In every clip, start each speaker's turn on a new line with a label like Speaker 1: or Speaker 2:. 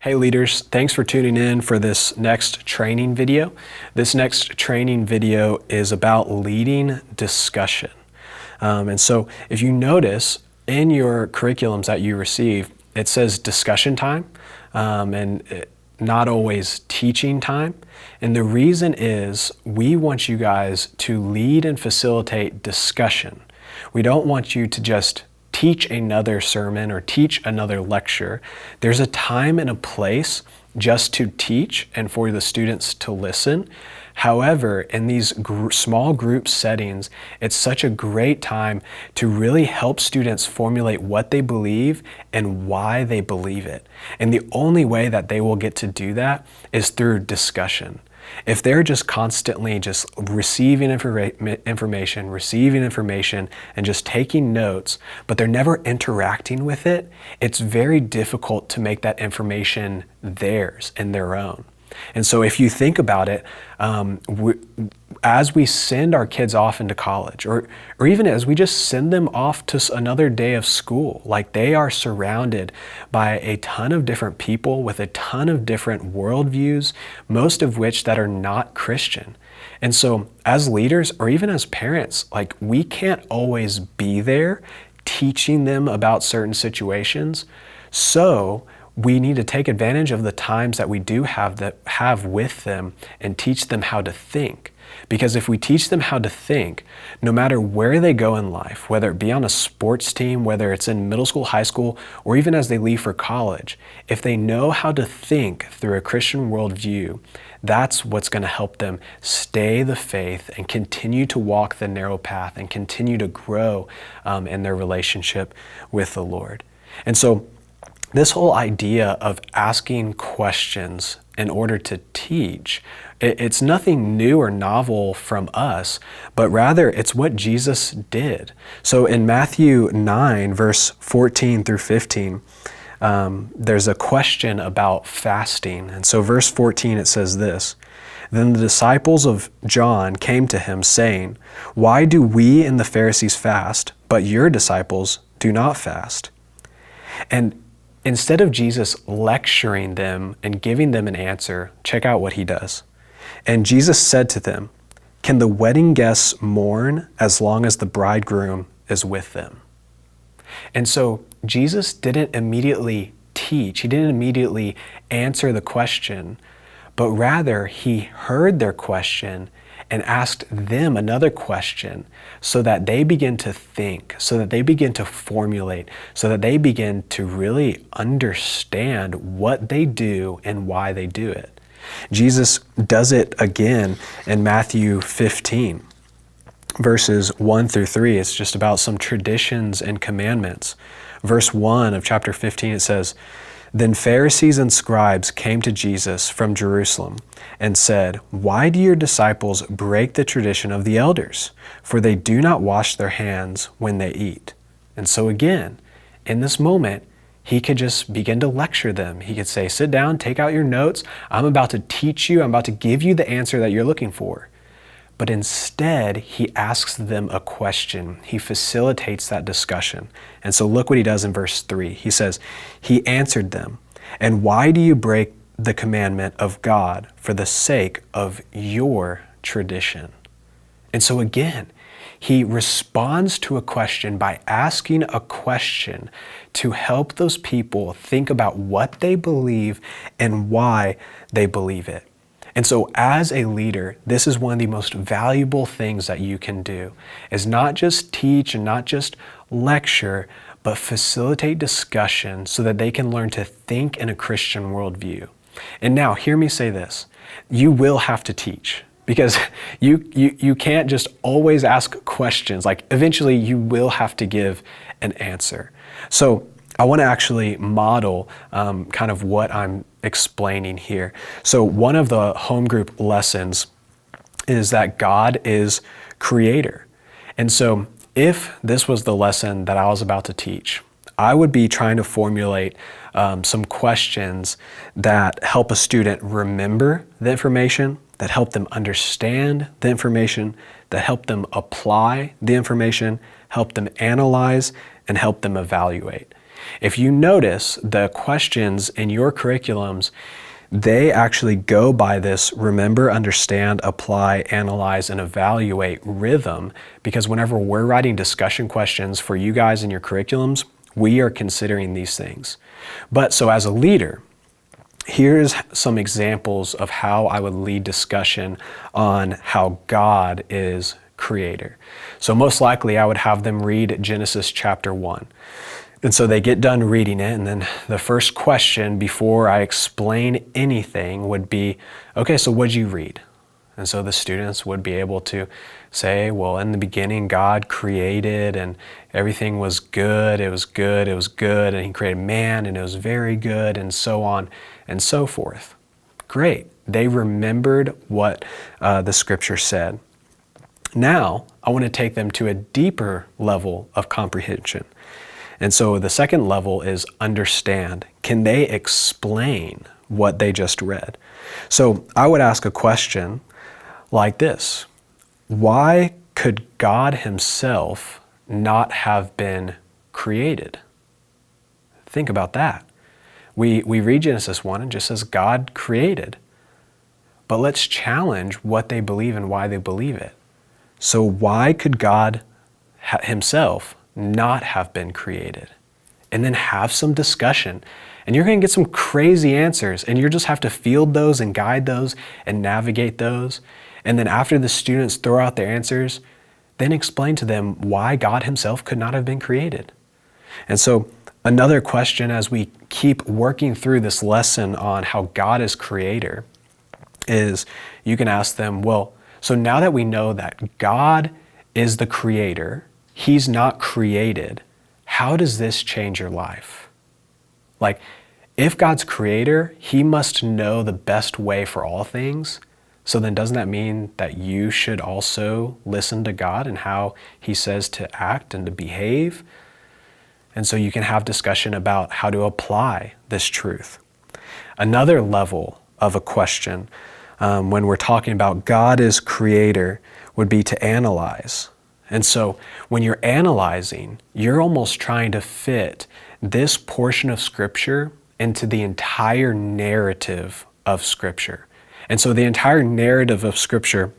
Speaker 1: Hey leaders, thanks for tuning in for this next training video. This next training video is about leading discussion. And so if you notice in your curriculums that you receive, it says discussion time and not always teaching time. And the reason is we want you guys to lead and facilitate discussion. We don't want you to just teach another sermon or teach another lecture. There's a time and a place just to teach and for the students to listen. However, in these small group settings, it's such a great time to really help students formulate what they believe and why they believe it. And the only way that they will get to do that is through discussion. If they're just constantly just receiving information, and just taking notes, but they're never interacting with it, it's very difficult to make that information theirs and their own. And so if you think about it, as we send our kids off into college, or even as we just send them off to another day of school, like they are surrounded by a ton of different people with a ton of different worldviews, most of which that are not Christian. And so as leaders, or even as parents, like we can't always be there teaching them about certain situations. So we need to take advantage of the times that we do have with them and teach them how to think. Because if we teach them how to think, no matter where they go in life, whether it be on a sports team, whether it's in middle school, high school, or even as they leave for college, if they know how to think through a Christian worldview, that's what's going to help them stay the faith and continue to walk the narrow path and continue to grow in their relationship with the Lord. And so this whole idea of asking questions in order to teach, it's nothing new or novel from us, but rather it's what Jesus did. So in Matthew 9, verse 14 through 15, there's a question about fasting. And so verse 14, it says this: "Then the disciples of John came to him saying, 'Why do we and the Pharisees fast, but your disciples do not fast?'" And instead of Jesus lecturing them and giving them an answer, check out what he does. "And Jesus said to them, 'Can the wedding guests mourn as long as the bridegroom is with them?'" And so Jesus didn't immediately teach, he didn't immediately answer the question, but rather he heard their question and asked them another question so that they begin to think, so that they begin to formulate, so that they begin to really understand what they do and why they do it. Jesus does it again in Matthew 15, verses 1 through 3. It's just about some traditions and commandments. Verse 1 of chapter 15, it says, "Then Pharisees and scribes came to Jesus from Jerusalem and said, 'Why do your disciples break the tradition of the elders? For they do not wash their hands when they eat.'" And so again, in this moment, he could just begin to lecture them. He could say, "Sit down, take out your notes. I'm about to teach you. I'm about to give you the answer that you're looking for." But instead, he asks them a question. He facilitates that discussion. And so look what he does in verse 3. He says, "He answered them, 'And why do you break the commandment of God for the sake of your tradition?'" And so again, he responds to a question by asking a question to help those people think about what they believe and why they believe it. And so as a leader, this is one of the most valuable things that you can do, is not just teach and not just lecture, but facilitate discussion so that they can learn to think in a Christian worldview. And now, hear me say this: you will have to teach, because you can't just always ask questions. Like eventually you will have to give an answer. So I want to actually model kind of what I'm explaining here. So one of the home group lessons is that God is creator. And so if this was the lesson that I was about to teach, I would be trying to formulate some questions that help a student remember the information, that help them understand the information, that help them apply the information, help them analyze, and help them evaluate. If you notice, the questions in your curriculums, they actually go by this remember, understand, apply, analyze, and evaluate rhythm, because whenever we're writing discussion questions for you guys in your curriculums, we are considering these things. But so as a leader, here's some examples of how I would lead discussion on how God is creator. So most likely I would have them read Genesis chapter 1. And so they get done reading it, and then the first question before I explain anything would be, okay, so what'd you read? And so the students would be able to say, well, in the beginning, God created and everything was good. It was good. It was good. And he created man and it was very good, and so on and so forth. Great. They remembered what the scripture said. Now, I want to take them to a deeper level of comprehension. And so the second level is understand. Can they explain what they just read? So I would ask a question like this: why could God himself not have been created? Think about that. We read Genesis 1 and just says God created. But let's challenge what they believe and why they believe it. So why could God himself not have been created? And then have some discussion. And you're going to get some crazy answers, and you just have to field those and guide those and navigate those. And then after the students throw out their answers, then explain to them why God himself could not have been created. And so another question as we keep working through this lesson on how God is creator is you can ask them, well, so now that we know that God is the creator, he's not created, how does this change your life? Like, if God's creator, he must know the best way for all things. So then doesn't that mean that you should also listen to God and how he says to act and to behave? And so you can have discussion about how to apply this truth. Another level of a question when we're talking about God is creator would be to analyze. And so when you're analyzing, you're almost trying to fit this portion of Scripture into the entire narrative of Scripture. And so the entire narrative of Scripture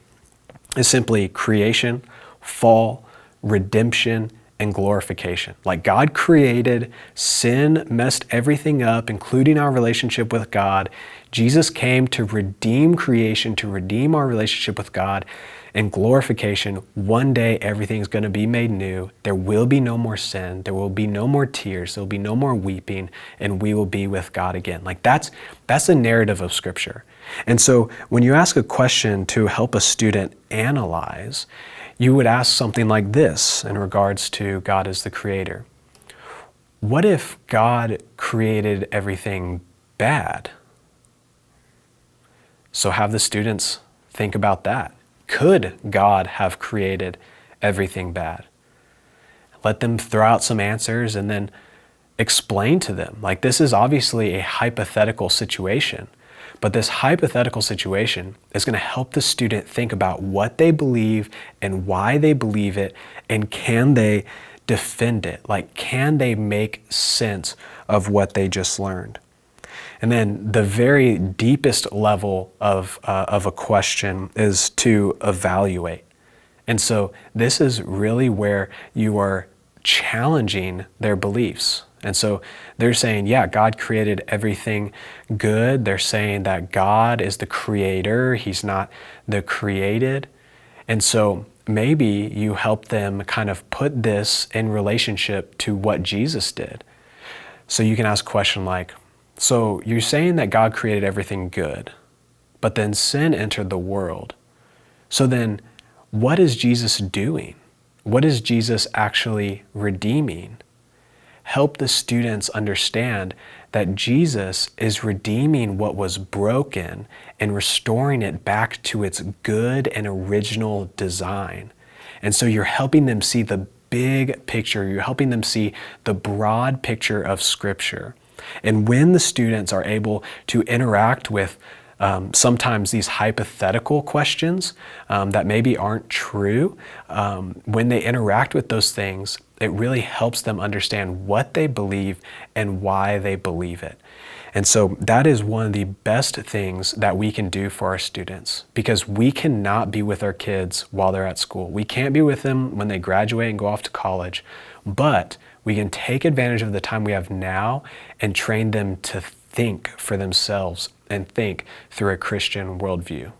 Speaker 1: is simply creation, fall, redemption, and glorification. Like, God created, sin messed everything up, including our relationship with God. Jesus came to redeem creation, to redeem our relationship with God. And glorification, one day everything's going to be made new. There will be no more sin. There will be no more tears. There will be no more weeping, and we will be with God again. Like, that's the narrative of Scripture. And so when you ask a question to help a student analyze, you would ask something like this in regards to God as the creator. What if God created everything bad? So have the students think about that. Could God have created everything bad? Let them throw out some answers and then explain to them. Like, this is obviously a hypothetical situation, but this hypothetical situation is going to help the student think about what they believe and why they believe it, and can they defend it? Like, can they make sense of what they just learned? And then the very deepest level of a question is to evaluate. And so this is really where you are challenging their beliefs. And so they're saying, yeah, God created everything good. They're saying that God is the creator. He's not the created. And so maybe you help them kind of put this in relationship to what Jesus did. So you can ask a question like, so you're saying that God created everything good, but then sin entered the world. So then what is Jesus doing? What is Jesus actually redeeming? Help the students understand that Jesus is redeeming what was broken and restoring it back to its good and original design. And so you're helping them see the big picture. You're helping them see the broad picture of Scripture. And when the students are able to interact with sometimes these hypothetical questions that maybe aren't true, when they interact with those things, it really helps them understand what they believe and why they believe it. And so that is one of the best things that we can do for our students, because we cannot be with our kids while they're at school. We can't be with them when they graduate and go off to college, but we can take advantage of the time we have now and train them to think for themselves and think through a Christian worldview.